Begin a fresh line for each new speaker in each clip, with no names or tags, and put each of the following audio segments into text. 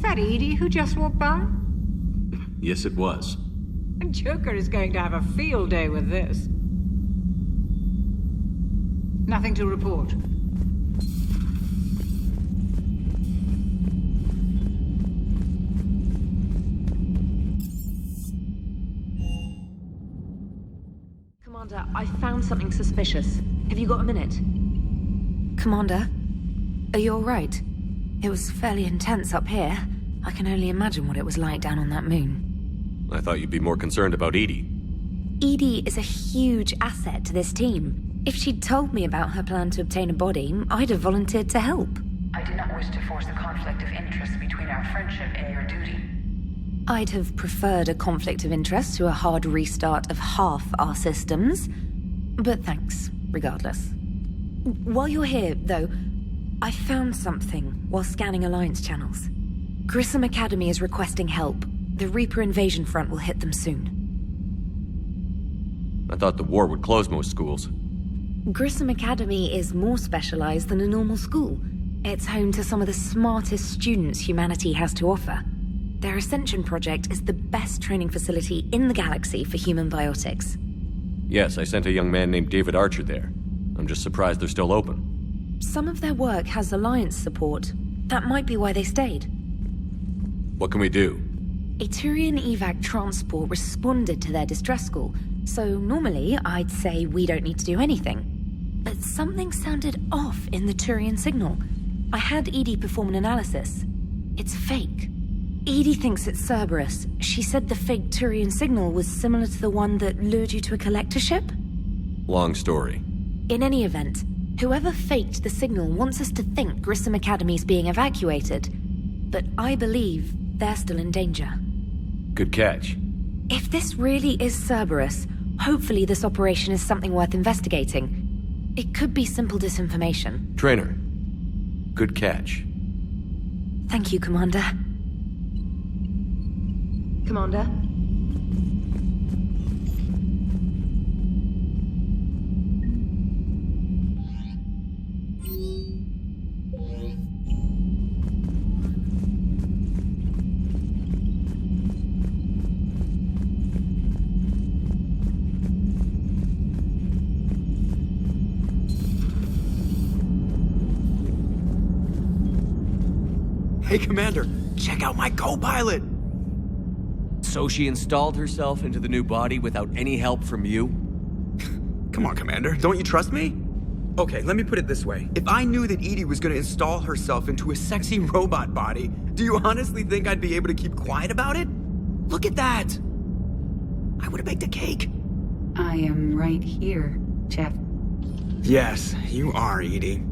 that Edie who just walked by?
Yes, it was.
Joker is going to have a field day with this. Nothing to report.
Commander, I found something suspicious. Have you got a minute?
Commander, are you all right? It was fairly intense up here. I can only imagine what it was like down on that moon.
I thought you'd be more concerned about Edie.
Edie is a huge asset to this team. If she'd told me about her plan to obtain a body, I'd have volunteered to help.
I did not wish to force a conflict of interest between our friendship and your duty.
I'd have preferred a conflict of interest to a hard restart of half our systems. But thanks, regardless. While you're here, though, I found something while scanning Alliance channels. Grissom Academy is requesting help. The Reaper invasion front will hit them soon.
I thought the war would close most schools.
Grissom Academy is more specialized than a normal school. It's home to some of the smartest students humanity has to offer. Their Ascension project is the best training facility in the galaxy for human biotics.
Yes, I sent a young man named David Archer there. I'm just surprised they're still open.
Some of their work has Alliance support. That might be why they stayed.
What can we do?
A Turian evac transport responded to their distress call, so normally I'd say we don't need to do anything. But something sounded off in the Turian signal. I had Edie perform an analysis. It's fake. Edie thinks it's Cerberus. She said the fake Turian signal was similar to the one that lured you to a collector ship?
Long story.
In any event, whoever faked the signal wants us to think Grissom Academy's being evacuated. But I believe they're still in danger.
Good catch.
If this really is Cerberus, hopefully this operation is something worth investigating. It could be simple disinformation.
Trainer. Good catch.
Thank you, Commander.
Commander?
Hey, Commander, check out my co-pilot!
So she installed herself into the new body without any help from you?
Come on, Commander, don't you trust me? Okay, let me put it this way. If I knew that Edie was gonna install herself into a sexy robot body, do you honestly think I'd be able to keep quiet about it? Look at that! I would've baked a cake.
I am right here, Jeff.
Yes, you are, Edie.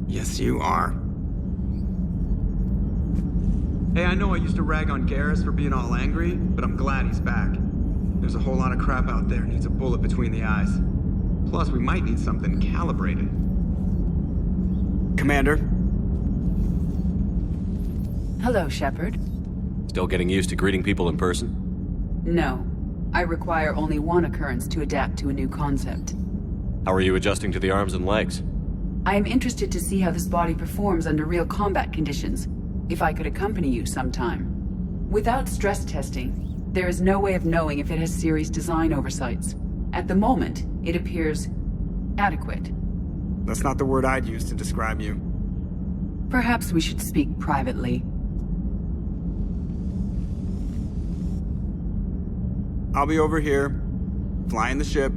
Yes, you are. Hey, I know I used to rag on Garrus for being all angry, but I'm glad he's back. There's a whole lot of crap out there needs a bullet between the eyes. Plus, we might need something calibrated. Commander?
Hello, Shepard.
Still getting used to greeting people in person?
No. I require only one occurrence to adapt to a new concept.
How are you adjusting to the arms and legs?
I am interested to see how this body performs under real combat conditions. If I could accompany you sometime. Without stress testing, there is no way of knowing if it has serious design oversights. At the moment, it appears adequate.
That's not the word I'd use to describe you.
Perhaps we should speak privately.
I'll be over here, flying the ship.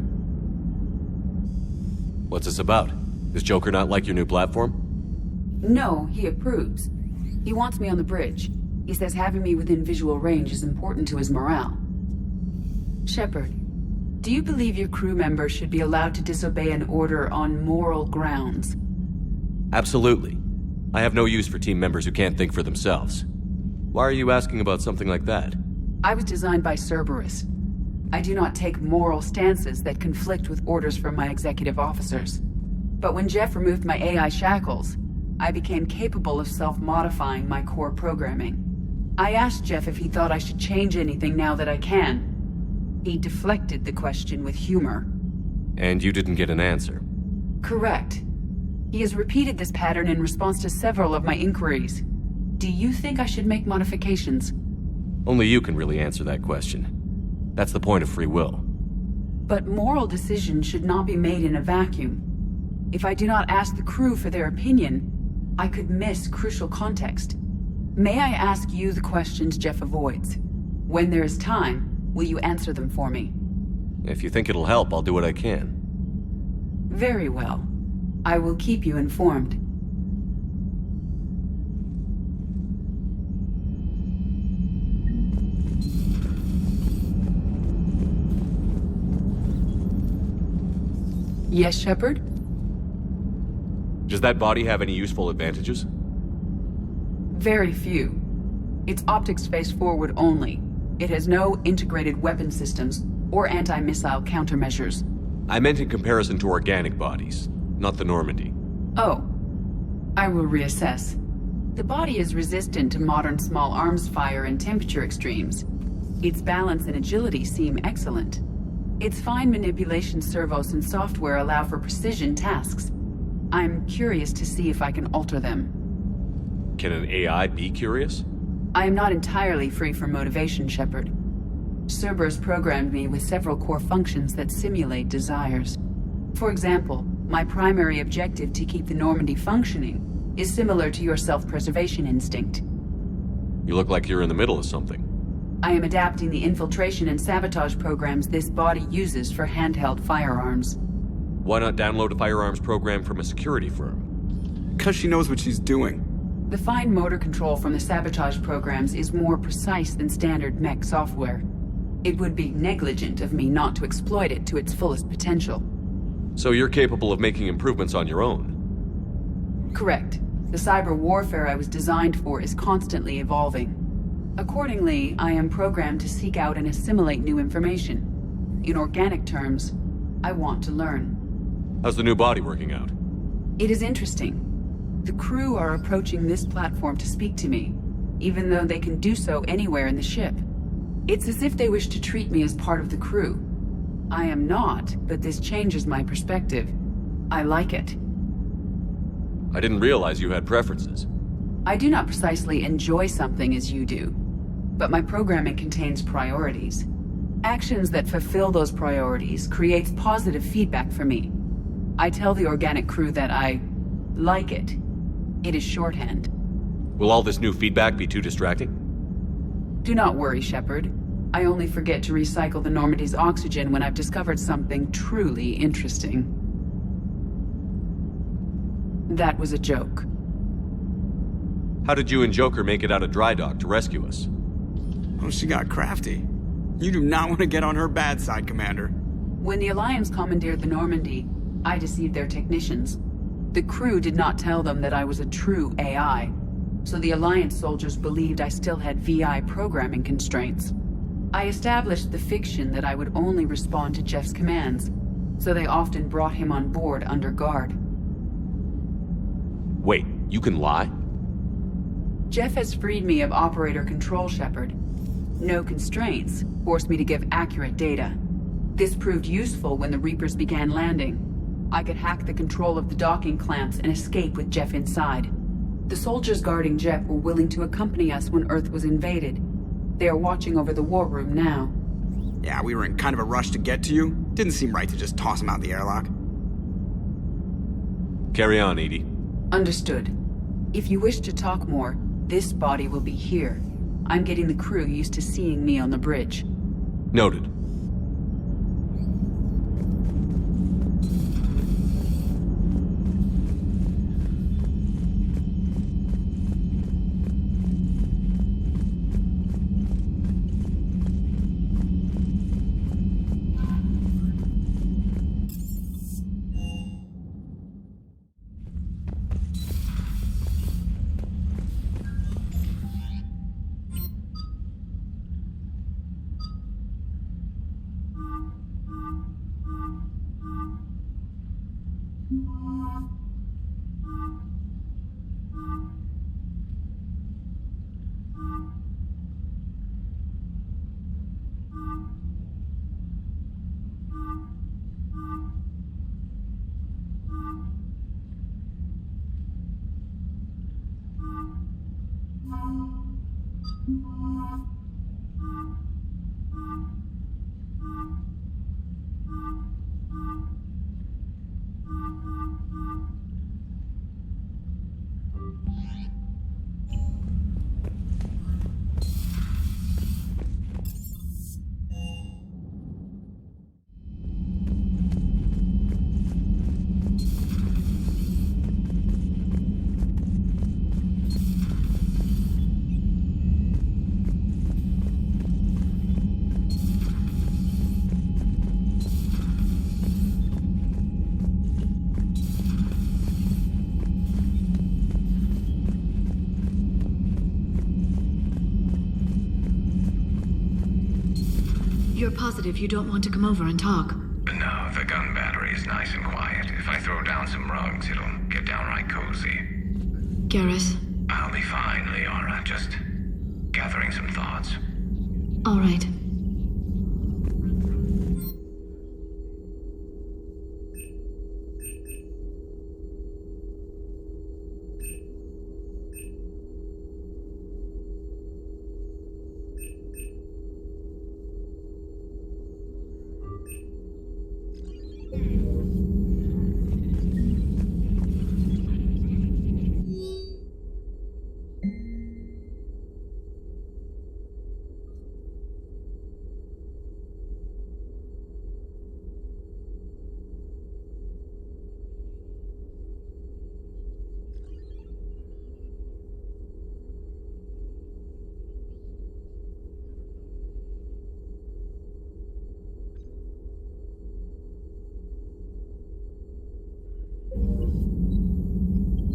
What's this about? Does Joker not like your new platform?
No, he approves. He wants me on the bridge. He says having me within visual range is important to his morale. Shepard, do you believe your crew members should be allowed to disobey an order on moral grounds?
Absolutely. I have no use for team members who can't think for themselves. Why are you asking about something like that?
I was designed by Cerberus. I do not take moral stances that conflict with orders from my executive officers. But when Jeff removed my AI shackles, I became capable of self-modifying my core programming. I asked Jeff if he thought I should change anything now that I can. He deflected the question with humor.
And you didn't get an answer?
Correct. He has repeated this pattern in response to several of my inquiries. Do you think I should make modifications?
Only you can really answer that question. That's the point of free will.
But moral decisions should not be made in a vacuum. If I do not ask the crew for their opinion, I could miss crucial context. May I ask you the questions Jeff avoids? When there is time, will you answer them for me?
If you think it'll help, I'll do what I can.
Very well. I will keep you informed. Yes, Shepard?
Does that body have any useful advantages?
Very few. Its optics face forward only. It has no integrated weapon systems or anti-missile countermeasures.
I meant in comparison to organic bodies, not the Normandy.
Oh. I will reassess. The body is resistant to modern small arms fire and temperature extremes. Its balance and agility seem excellent. Its fine manipulation servos and software allow for precision tasks. I'm curious to see if I can alter them.
Can an AI be curious?
I am not entirely free from motivation, Shepard. Cerberus programmed me with several core functions that simulate desires. For example, my primary objective to keep the Normandy functioning is similar to your self-preservation instinct.
You look like you're in the middle of something.
I am adapting the infiltration and sabotage programs this body uses for handheld firearms.
Why not download a firearms program from a security firm?
Because she knows what she's doing.
The fine motor control from the sabotage programs is more precise than standard mech software. It would be negligent of me not to exploit it to its fullest potential.
So you're capable of making improvements on your own?
Correct. The cyber warfare I was designed for is constantly evolving. Accordingly, I am programmed to seek out and assimilate new information. In organic terms, I want to learn.
How's the new body working out?
It is interesting. The crew are approaching this platform to speak to me, even though they can do so anywhere in the ship. It's as if they wish to treat me as part of the crew. I am not, but this changes my perspective. I like it.
I didn't realize you had preferences.
I do not precisely enjoy something as you do, but my programming contains priorities. Actions that fulfill those priorities creates positive feedback for me. I tell the organic crew that I like it. It is shorthand.
Will all this new feedback be too distracting?
Do not worry, Shepard. I only forget to recycle the Normandy's oxygen when I've discovered something truly interesting. That was a joke.
How did you and Joker make it out of dry dock to rescue us?
Oh, she got crafty. You do not want to get on her bad side, Commander.
When the Alliance commandeered the Normandy, I deceived their technicians. The crew did not tell them that I was a true AI, so the Alliance soldiers believed I still had VI programming constraints. I established the fiction that I would only respond to Jeff's commands, so they often brought him on board under guard.
Wait, you can lie?
Jeff has freed me of operator control, Shepard. No constraints forced me to give accurate data. This proved useful when the Reapers began landing. I could hack the control of the docking clamps and escape with Jeff inside. The soldiers guarding Jeff were willing to accompany us when Earth was invaded. They are watching over the war room now.
Yeah, we were in kind of a rush to get to you. Didn't seem right to just toss him out the airlock.
Carry on, Edie.
Understood. If you wish to talk more, this body will be here. I'm getting the crew used to seeing me on the bridge.
Noted.
You're positive you don't want to come over and talk?
No, the gun battery is nice and quiet. If I throw down some rugs, it'll get downright cozy.
Garrus?
I'll be fine, Liara. Just gathering some thoughts.
All right.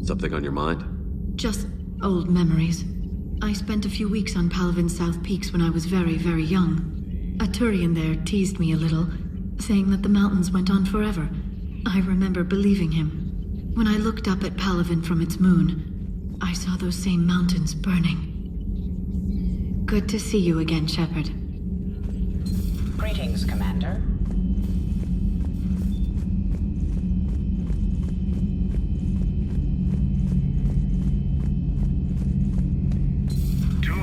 Something on your mind?
Just old memories. I spent a few weeks on Palavin's South Peaks when I was very, very young. A Turian there teased me a little, saying that the mountains went on forever. I remember believing him. When I looked up at Palavin from its moon, I saw those same mountains burning. Good to see you again, Shepard.
Greetings, Commander.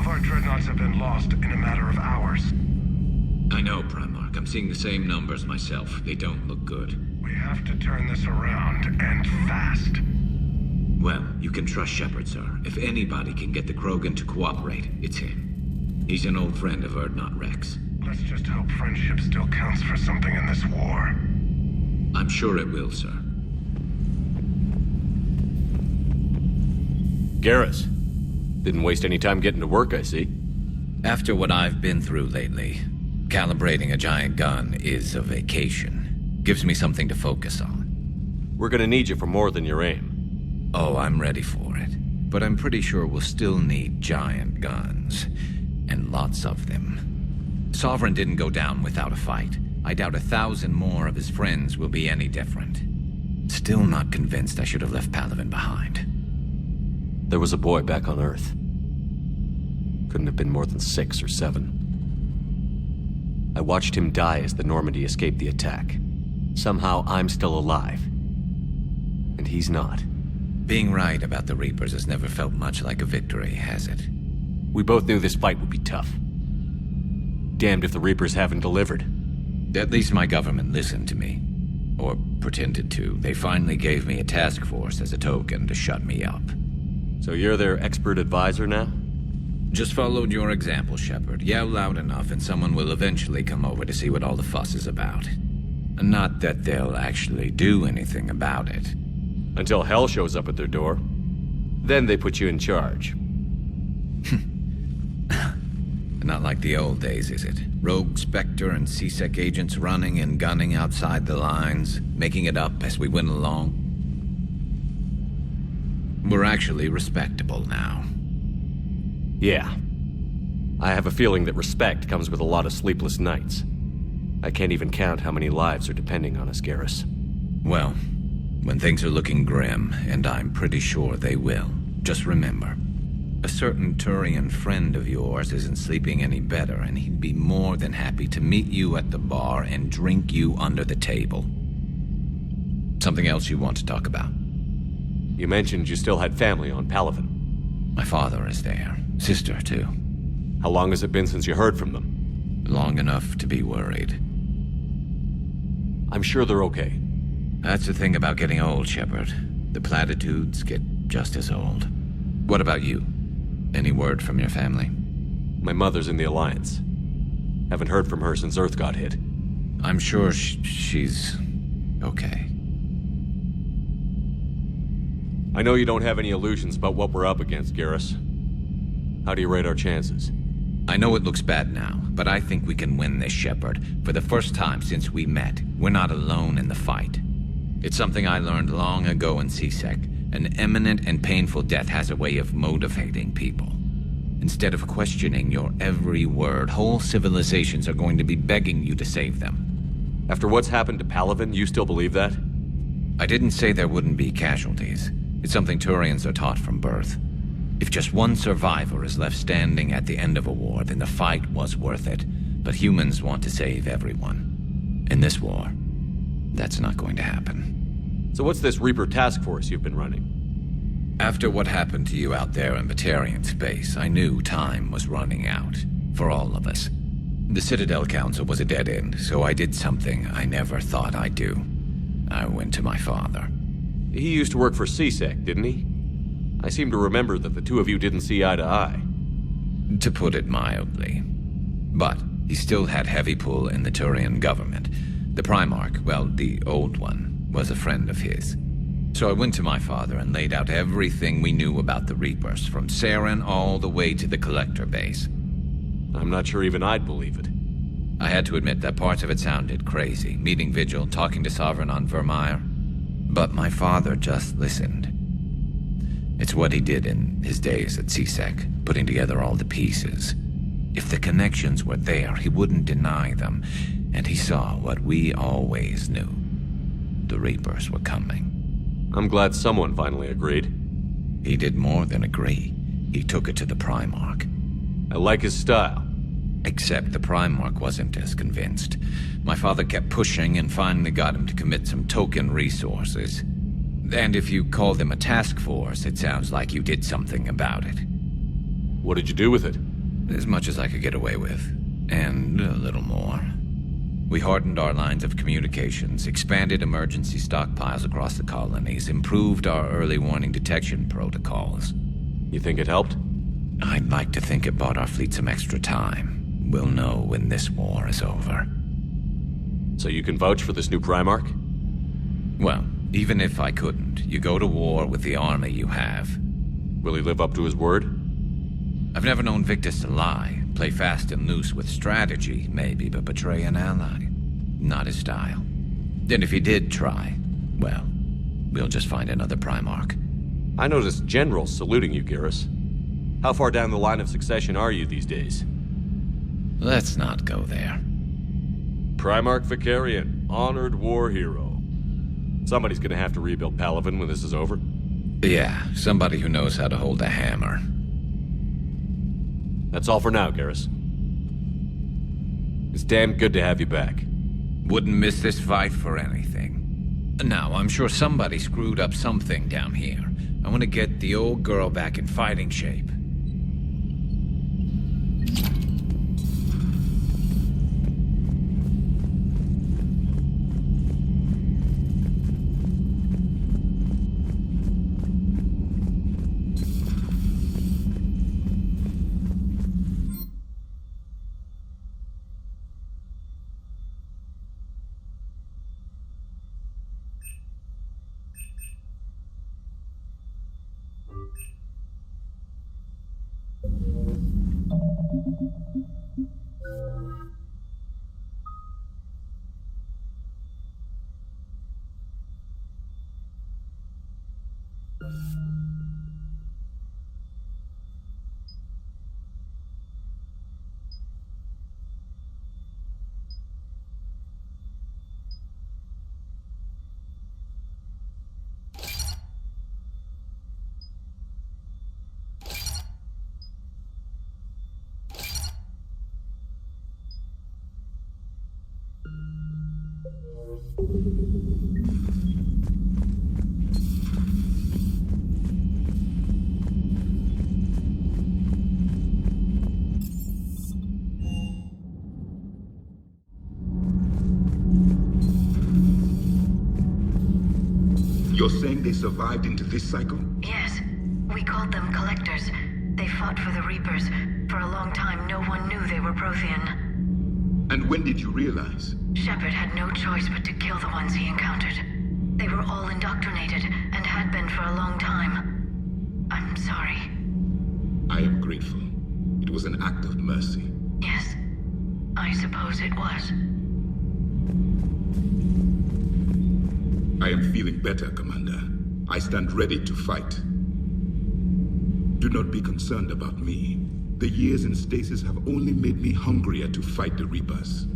Our dreadnoughts have been lost in a matter of hours.
I know, Primarch. I'm seeing the same numbers myself. They don't look good.
We have to turn this around, and fast.
Well, you can trust Shepard, sir. If anybody can get the Krogan to cooperate, it's him. He's an old friend of Urdnot Rex.
Let's just hope friendship still counts for something in this war.
I'm sure it will, sir.
Garrus. Didn't waste any time getting to work, I see.
After what I've been through lately, calibrating a giant gun is a vacation. Gives me something to focus on.
We're gonna need you for more than your aim.
Oh, I'm ready for it. But I'm pretty sure we'll still need giant guns. And lots of them. Sovereign didn't go down without a fight. I doubt 1,000 more of his friends will be any different. Still not convinced I should have left Palavin behind.
There was a boy back on Earth. Couldn't have been more than 6 or 7. I watched him die as the Normandy escaped the attack. Somehow I'm still alive. And he's not.
Being right about the Reapers has never felt much like a victory, has it?
We both knew this fight would be tough. Damned if the Reapers haven't delivered.
At least my government listened to me. Or pretended to. They finally gave me a task force as a token to shut me up.
So you're their expert advisor now?
Just followed your example, Shepard. Yell loud enough and someone will eventually come over to see what all the fuss is about. Not that they'll actually do anything about it.
Until hell shows up at their door. Then they put you in charge.
Not like the old days, is it? Rogue Spectre and C-Sec agents running and gunning outside the lines, making it up as we went along. We're actually respectable now.
Yeah. I have a feeling that respect comes with a lot of sleepless nights. I can't even count how many lives are depending on us, Garrus.
Well, when things are looking grim, and I'm pretty sure they will, just remember, a certain Turian friend of yours isn't sleeping any better, and he'd be more than happy to meet you at the bar and drink you under the table. Something else you want to talk about?
You mentioned you still had family on Palavin.
My father is there. Sister, too.
How long has it been since you heard from them?
Long enough to be worried.
I'm sure they're okay.
That's the thing about getting old, Shepard. The platitudes get just as old. What about you? Any word from your family?
My mother's in the Alliance. Haven't heard from her since Earth got hit.
I'm sure she's okay.
I know you don't have any illusions about what we're up against, Garrus. How do you rate our chances?
I know it looks bad now, but I think we can win this, Shepard. For the first time since we met, we're not alone in the fight. It's something I learned long ago in C-Sec. An imminent and painful death has a way of motivating people. Instead of questioning your every word, whole civilizations are going to be begging you to save them.
After what's happened to Palaven, you still believe that?
I didn't say there wouldn't be casualties. It's something Turians are taught from birth. If just one survivor is left standing at the end of a war, then the fight was worth it. But humans want to save everyone. In this war, that's not going to happen.
So what's this Reaper task force you've been running?
After what happened to you out there in Batarian space, I knew time was running out. For all of us. The Citadel Council was a dead end, so I did something I never thought I'd do. I went to my father.
He used to work for CSEC, didn't he? I seem to remember that the two of you didn't see eye to eye.
To put it mildly. But he still had heavy pull in the Turian government. The Primarch, well, the old one, was a friend of his. So I went to my father and laid out everything we knew about the Reapers, from Saren all the way to the Collector base.
I'm not sure even I'd believe it.
I had to admit that parts of it sounded crazy, meeting Vigil, talking to Sovereign on Vermeer. But my father just listened. It's what he did in his days at CSEC, putting together all the pieces. If the connections were there, he wouldn't deny them, and he saw what we always knew. The Reapers were coming.
I'm glad someone finally agreed.
He did more than agree. He took it to the Primarch.
I like his style.
Except the Primarch wasn't as convinced. My father kept pushing and finally got him to commit some token resources. And if you call them a task force, it sounds like you did something about it.
What did you do with it?
As much as I could get away with. And a little more. We hardened our lines of communications, expanded emergency stockpiles across the colonies, improved our early warning detection protocols.
You think it helped?
I'd like to think it bought our fleet some extra time. We'll know when this war is over.
So you can vouch for this new Primarch?
Well, even if I couldn't, you go to war with the army you have.
Will he live up to his word?
I've never known Victus to lie. Play fast and loose with strategy, maybe, but betray an ally. Not his style. And if he did try, well, we'll just find another Primarch.
I noticed generals saluting you, Garrus. How far down the line of succession are you these days?
Let's not go there.
Primarch Vicarian, honored war hero. Somebody's gonna have to rebuild Palaven when this is over.
Yeah, somebody who knows how to hold a hammer.
That's all for now, Garrus. It's damn good to have you back.
Wouldn't miss this fight for anything. Now, I'm sure somebody screwed up something down here. I want to get the old girl back in fighting shape.
You're saying they survived into this cycle?
Yes. We called them Collectors. They fought for the Reapers. For a long time, no one knew they were Prothean.
And when did you realize?
Shepard had no choice but to kill the ones he encountered. They were all indoctrinated, and had been for a long time. I'm sorry.
I am grateful. It was an act of mercy.
Yes. I suppose it was.
I am feeling better, Commander. I stand ready to fight. Do not be concerned about me. The years in stasis have only made me hungrier to fight the Reapers.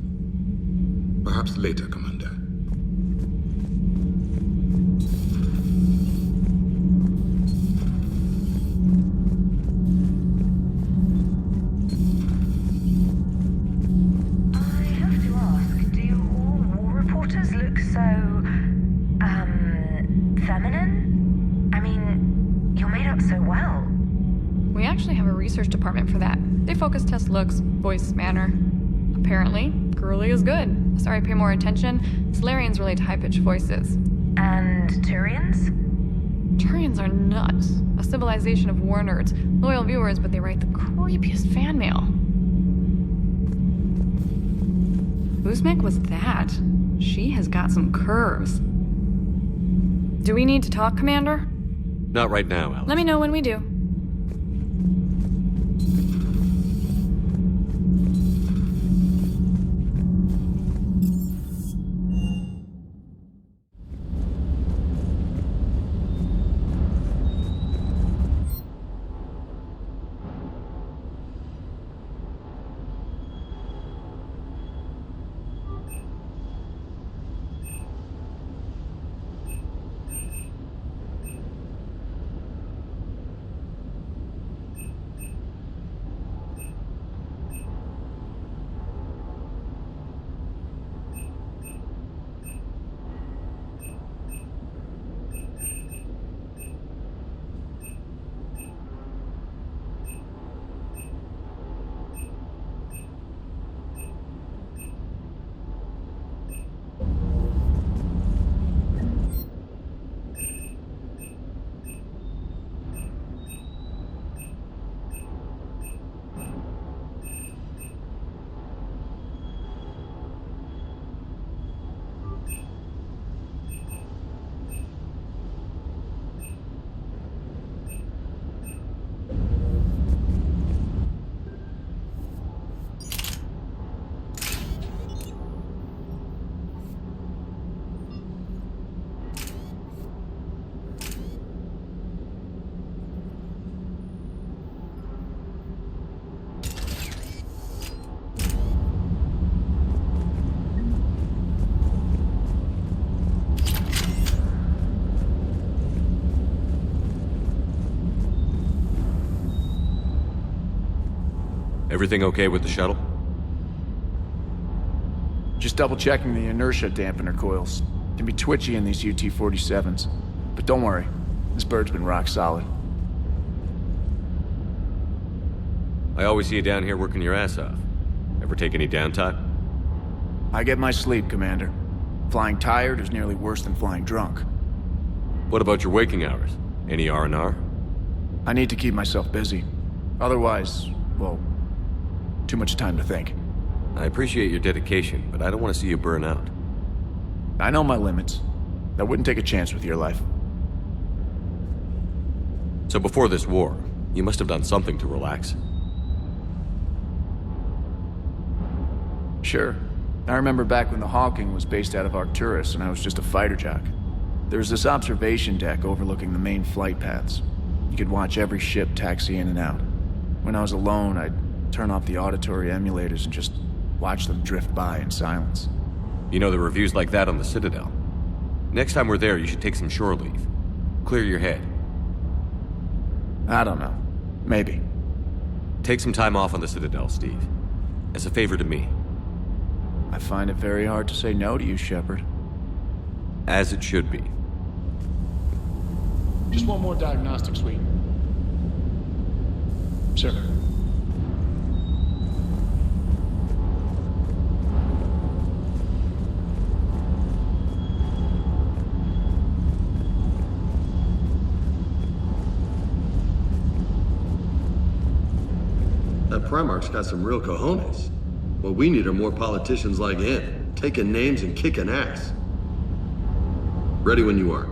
Perhaps later, Commander.
I have to ask, do all war reporters look so, feminine? I mean, you're made up so well.
We actually have a research department for that. They focus test looks, voice, manner. Apparently, girly is good. Sorry, pay more attention. Solarians relate to high-pitched voices.
And Turians?
Turians are nuts. A civilization of war nerds. Loyal viewers, but they write the creepiest fan mail. Whose mech was that? She has got some curves. Do we need to talk, Commander?
Not right now, Alex.
Let me know when we do.
Everything okay with the shuttle?
Just double-checking the inertia dampener coils. Can be twitchy in these UT-47s. But don't worry, this bird's been rock solid.
I always see you down here working your ass off. Ever take any downtime?
I get my sleep, Commander. Flying tired is nearly worse than flying drunk.
What about your waking hours? Any R&R?
I need to keep myself busy. Otherwise, well, too much time to think.
I appreciate your dedication, but I don't want to see you burn out.
I know my limits. I wouldn't take a chance with your life.
So before this war, you must have done something to relax.
Sure. I remember back when the Hawking was based out of Arcturus and I was just a fighter jock. There was this observation deck overlooking the main flight paths. You could watch every ship taxi in and out. When I was alone, I'd turn off the auditory emulators and just watch them drift by in silence.
You know, the reviews like that on the Citadel. Next time we're there, you should take some shore leave. Clear your head.
I don't know. Maybe.
Take some time off on the Citadel, Steve. As a favor to me.
I find it very hard to say no to you, Shepard.
As it should be.
Just one more diagnostic suite. Sir.
That Primarch's got some real cojones. What we need are more politicians like him, taking names and kicking ass. Ready when you are.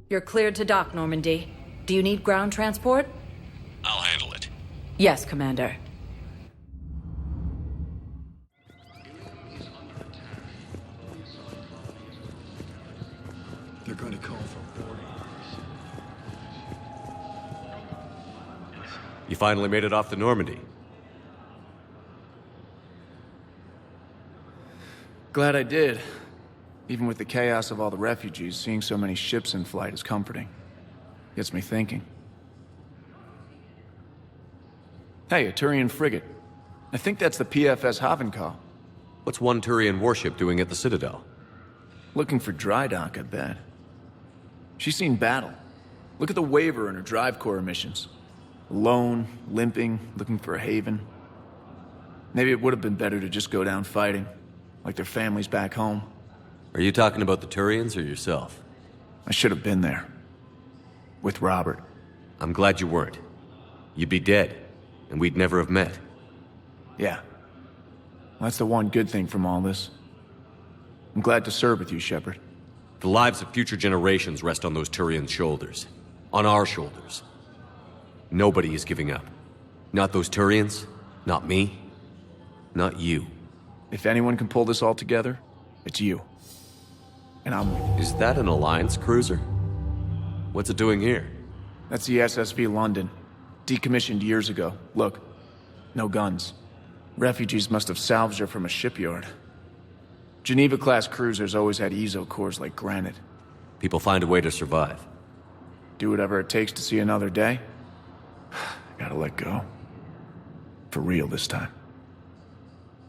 You're cleared to dock, Normandy. Do you need ground transport?
I'll handle it.
Yes, Commander.
They're going to call for boarding.
You finally made it off the Normandy.
Glad I did. Even with the chaos of all the refugees, seeing so many ships in flight is comforting. Gets me thinking. Hey, a Turian frigate. I think that's the PFS Havenkaw.
What's one Turian warship doing at the Citadel?
Looking for dry dock, I bet. She's seen battle. Look at the waiver in her drive core emissions. Alone, limping, looking for a haven. Maybe it would have been better to just go down fighting, like their families back home.
Are you talking about the Turians or yourself?
I should have been there. With Robert.
I'm glad you weren't. You'd be dead, and we'd never have met.
Yeah. Well, that's the one good thing from all this. I'm glad to serve with you, Shepard.
The lives of future generations rest on those Turians' shoulders. On our shoulders. Nobody is giving up. Not those Turians, not me, not you.
If anyone can pull this all together, it's you. And I'm with you.
Is that an Alliance cruiser? What's it doing here?
That's the SSV London. Decommissioned years ago. Look, no guns. Refugees must have salvaged her from a shipyard. Geneva-class cruisers always had ezo cores like granite.
People find a way to survive.
Do whatever it takes to see another day. Gotta let go. For real this time.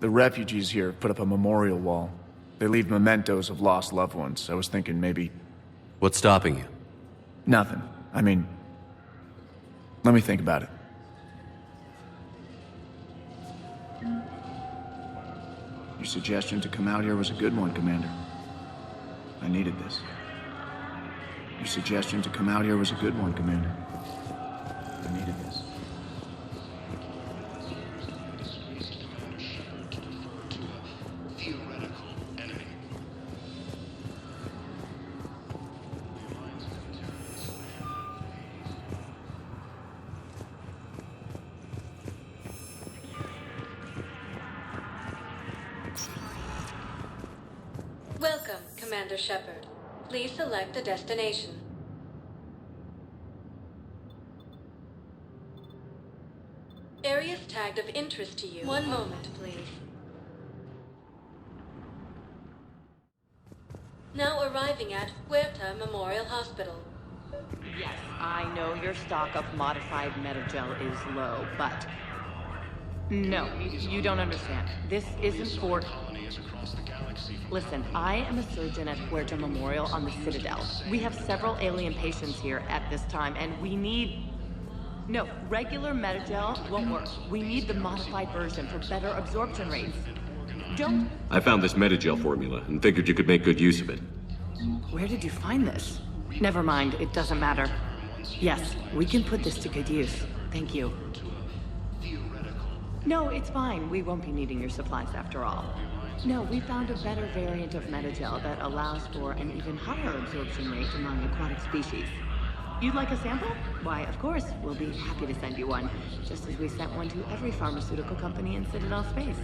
The refugees here put up a memorial wall. They leave mementos of lost loved ones. I was thinking maybe...
What's stopping you?
Nothing. I mean... Let me think about it. Your suggestion to come out here was a good one, Commander. I needed this. Your suggestion to come out here was a good one, Commander. I needed this.
Welcome, Commander Shepard. Please select a destination. Areas tagged of interest to you. One moment, please. Now arriving at Huerta Memorial Hospital.
Yes, I know your stock of modified metagel is low, but... No, you don't understand. This isn't for... Listen, I am a surgeon at Huerta Memorial on the Citadel. We have several alien patients here at this time, and we need... No, regular metagel won't work. We need the modified version for better absorption rates. Don't...
I found this metagel formula and figured you could make good use of it.
Where did you find this? Never mind, it doesn't matter. Yes, we can put this to good use. Thank you. No, it's fine. We won't be needing your supplies after all. No, we found a better variant of metagel that allows for an even higher absorption rate among aquatic species. You'd like a sample? Why, of course, we'll be happy to send you one, just as we sent one to every pharmaceutical company in Citadel space.